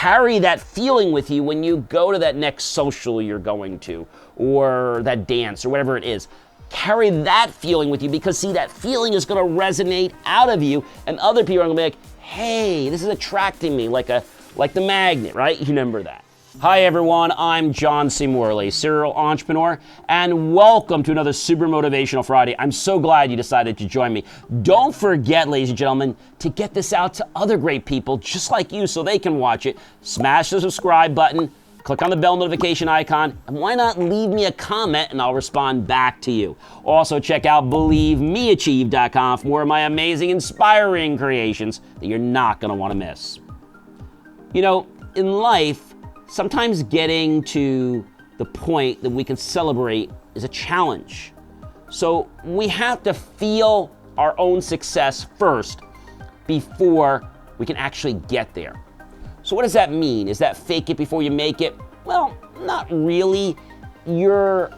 carry that feeling with you when you go to that next social you're going to, or that dance, or whatever it is. Carry that feeling with you, because see, that feeling is going to resonate out of you, and other people are going to be like, hey, this is attracting me, like the magnet, right? You remember that. Hi everyone, I'm John C. Morley, serial entrepreneur, and welcome to another Super Motivational Friday. I'm so glad you decided to join me. Don't forget, ladies and gentlemen, to get this out to other great people just like you so they can watch it. Smash the subscribe button, click on the bell notification icon, and why not leave me a comment and I'll respond back to you. Also, check out BelieveMeAchieve.com for more of my amazing, inspiring creations that you're not going to want to miss. You know, in life, sometimes getting to the point that we can celebrate is a challenge. So we have to feel our own success first before we can actually get there. So what does that mean? Is that fake it before you make it? Well, not really. You're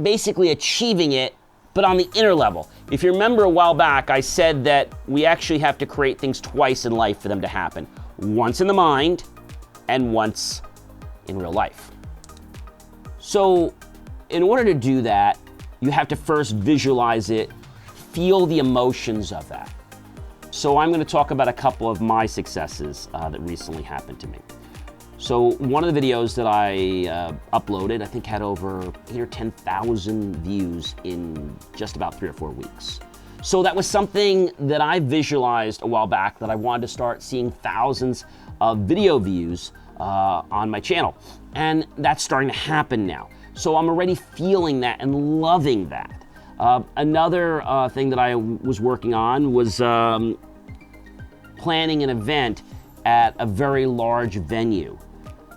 basically achieving it, but on the inner level. If you remember a while back, I said that we actually have to create things twice in life for them to happen. Once in the mind and once in real life. So in order to do that, you have to first visualize it, feel the emotions of that. So I'm going to talk about a couple of my successes that recently happened to me. So one of the videos that I uploaded, I think had over 8,000 or 10,000 views in just about 3 or 4 weeks. So that was something that I visualized a while back, that I wanted to start seeing thousands of video views on my channel. And that's starting to happen now. So I'm already feeling that and loving that. Another thing that I was working on was planning an event at a very large venue.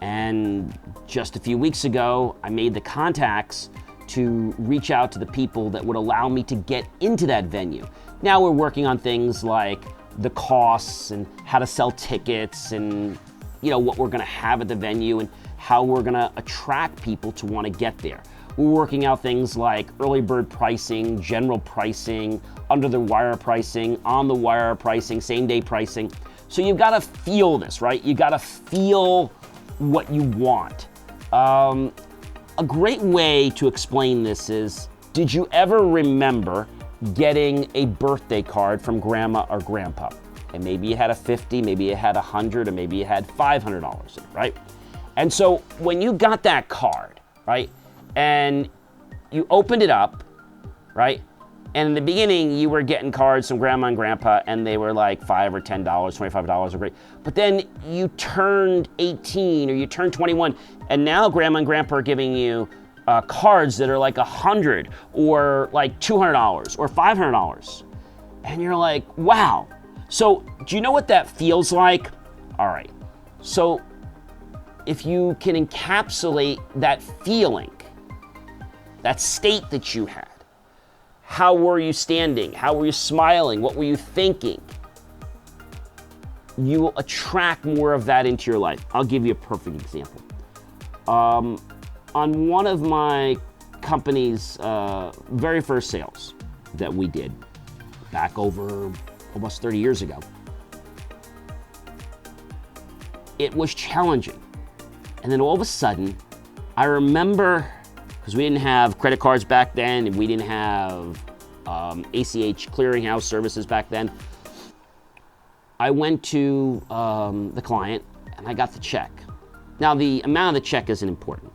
And just a few weeks ago, I made the contacts to reach out to the people that would allow me to get into that venue. Now we're working on things like the costs and how to sell tickets, and you know, what we're gonna have at the venue and how we're gonna attract people to wanna get there. We're working out things like early bird pricing, general pricing, under the wire pricing, on the wire pricing, same day pricing. So you've gotta feel this, right? You gotta feel what you want. A great way to explain this is, did you ever remember getting a birthday card from grandma or grandpa? And maybe you had a 50, maybe you had 100, or maybe you had $500 in it, right? And so when you got that card, right, and you opened it up, right, and in the beginning you were getting cards from grandma and grandpa and they were like $5 or $10, $25 or great. But then you turned 18 or you turned 21 and now grandma and grandpa are giving you cards that are like $100 or like $200 or $500. And you're like, wow. So do you know what that feels like? All right, so if you can encapsulate that feeling, that state that you had, how were you standing? How were you smiling? What were you thinking? You will attract more of that into your life. I'll give you a perfect example. On one of my company's very first sales that we did back over almost 30 years ago, it was challenging. And then all of a sudden, I remember, because we didn't have credit cards back then, and we didn't have ACH clearinghouse services back then, I went to the client and I got the check. Now the amount of the check isn't important,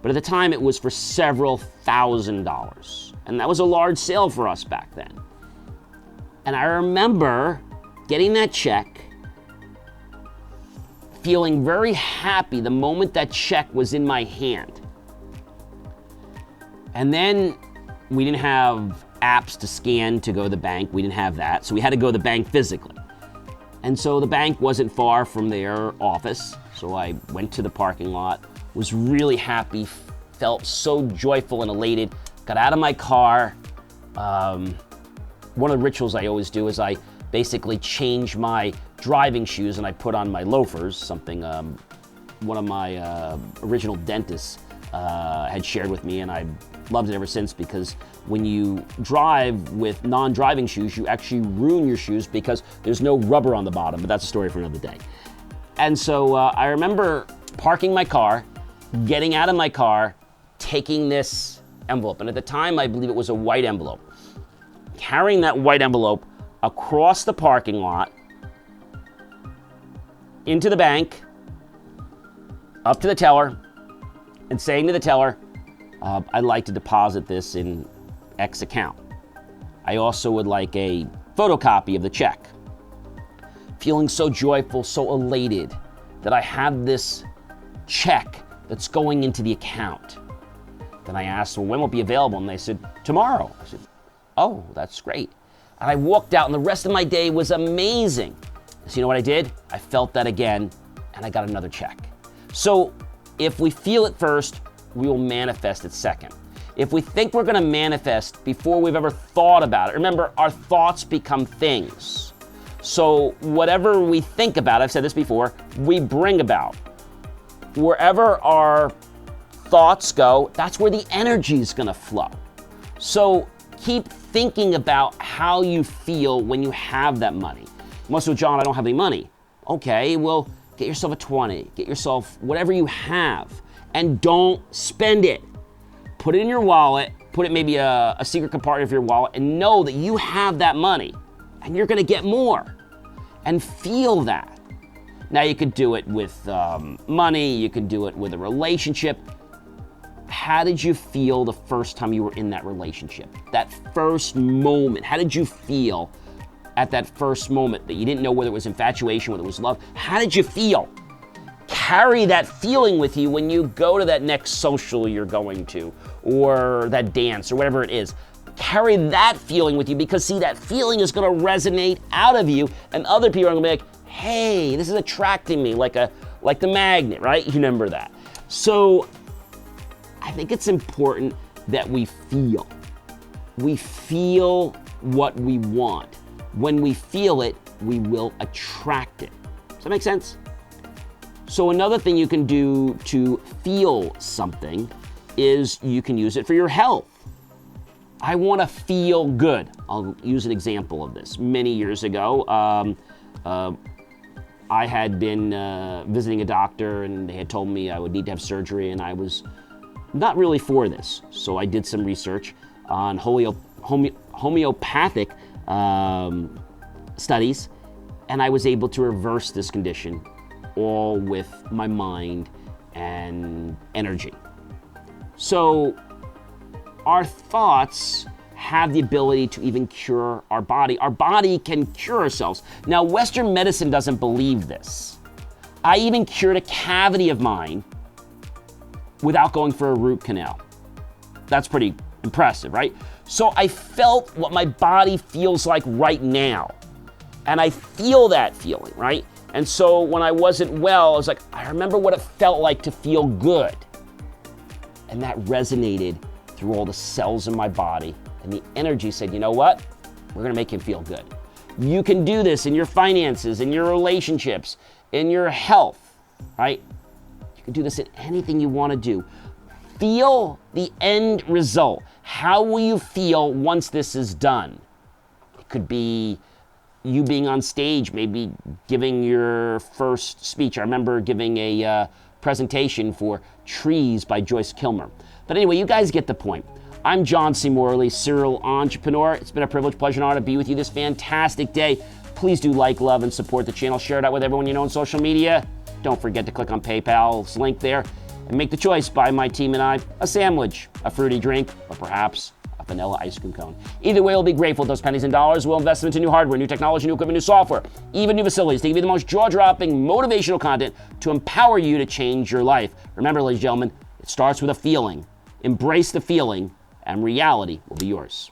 but at the time it was for several $1,000s. And that was a large sale for us back then. And I remember getting that check, feeling very happy the moment that check was in my hand. And then we didn't have apps to scan to go to the bank. We didn't have that, so we had to go to the bank physically. And so the bank wasn't far from their office, so I went to the parking lot, was really happy, felt so joyful and elated, got out of my car. One of the rituals I always do is I basically change my driving shoes and I put on my loafers, something one of my original dentists had shared with me, and I loved it ever since, because when you drive with non-driving shoes, you actually ruin your shoes because there's no rubber on the bottom, but that's a story for another day. And so I remember parking my car, getting out of my car, taking this envelope. And at the time, I believe it was a white envelope. Carrying that white envelope across the parking lot, into the bank, up to the teller, and saying to the teller, I'd like to deposit this in X account. I also would like a photocopy of the check. Feeling so joyful, so elated that I have this check that's going into the account. Then I asked, well, when will it be available? And they said, tomorrow. I said, oh, that's great. And I walked out and the rest of my day was amazing. So you know what I did? I felt that again and I got another check. So if we feel it first, we will manifest it second. If we think we're gonna manifest before we've ever thought about it, remember, our thoughts become things. So whatever we think about, I've said this before, we bring about. Wherever our thoughts go, that's where the energy is gonna flow. So keep thinking about how you feel when you have that money. Most of John, I don't have any money. Okay, well, get yourself a 20, get yourself whatever you have, and don't spend it. Put it in your wallet, put it maybe a secret compartment of your wallet, and know that you have that money, and you're gonna get more, and feel that. Now you could do it with money, you could do it with a relationship. How did you feel the first time you were in that relationship? That first moment, how did you feel at that first moment that you didn't know whether it was infatuation, whether it was love? How did you feel? Carry that feeling with you when you go to that next social you're going to, or that dance, or whatever it is. Carry that feeling with you, because see, that feeling is gonna resonate out of you, and other people are gonna be like, hey, this is attracting me, like the magnet, right? You remember that. So I think it's important that we feel. We feel what we want. When we feel it, we will attract it. Does that make sense? So another thing you can do to feel something is you can use it for your health. I want to feel good. I'll use an example of this. Many years ago, I had been visiting a doctor and they had told me I would need to have surgery, and I was not really for this. So I did some research on homeopathic studies, and I was able to reverse this condition, all with my mind and energy. So our thoughts have the ability to even cure our body. Our body can cure ourselves. Now, Western medicine doesn't believe this. I even cured a cavity of mine without going for a root canal. That's pretty impressive, right? So I felt what my body feels like right now. And I feel that feeling, right? And so when I wasn't well, I was like, I remember what it felt like to feel good. And that resonated through all the cells in my body. And the energy said, you know what? We're gonna make you feel good. You can do this in your finances, in your relationships, in your health, right? You can do this in anything you wanna do. Feel the end result. How will you feel once this is done? It could be you being on stage, maybe giving your first speech. I remember giving a presentation for Trees by Joyce Kilmer. But anyway, you guys get the point. I'm John C. Morley, serial entrepreneur. It's been a privilege, pleasure, and honor to be with you this fantastic day. Please do like, love, and support the channel. Share it out with everyone you know on social media. Don't forget to click on PayPal's link there and make the choice, buy my team and I a sandwich, a fruity drink, or perhaps a vanilla ice cream cone. Either way, we'll be grateful. Those pennies and dollars will invest them into new hardware, new technology, new equipment, new software, even new facilities to give you the most jaw-dropping, motivational content to empower you to change your life. Remember, ladies and gentlemen, it starts with a feeling. Embrace the feeling, and reality will be yours.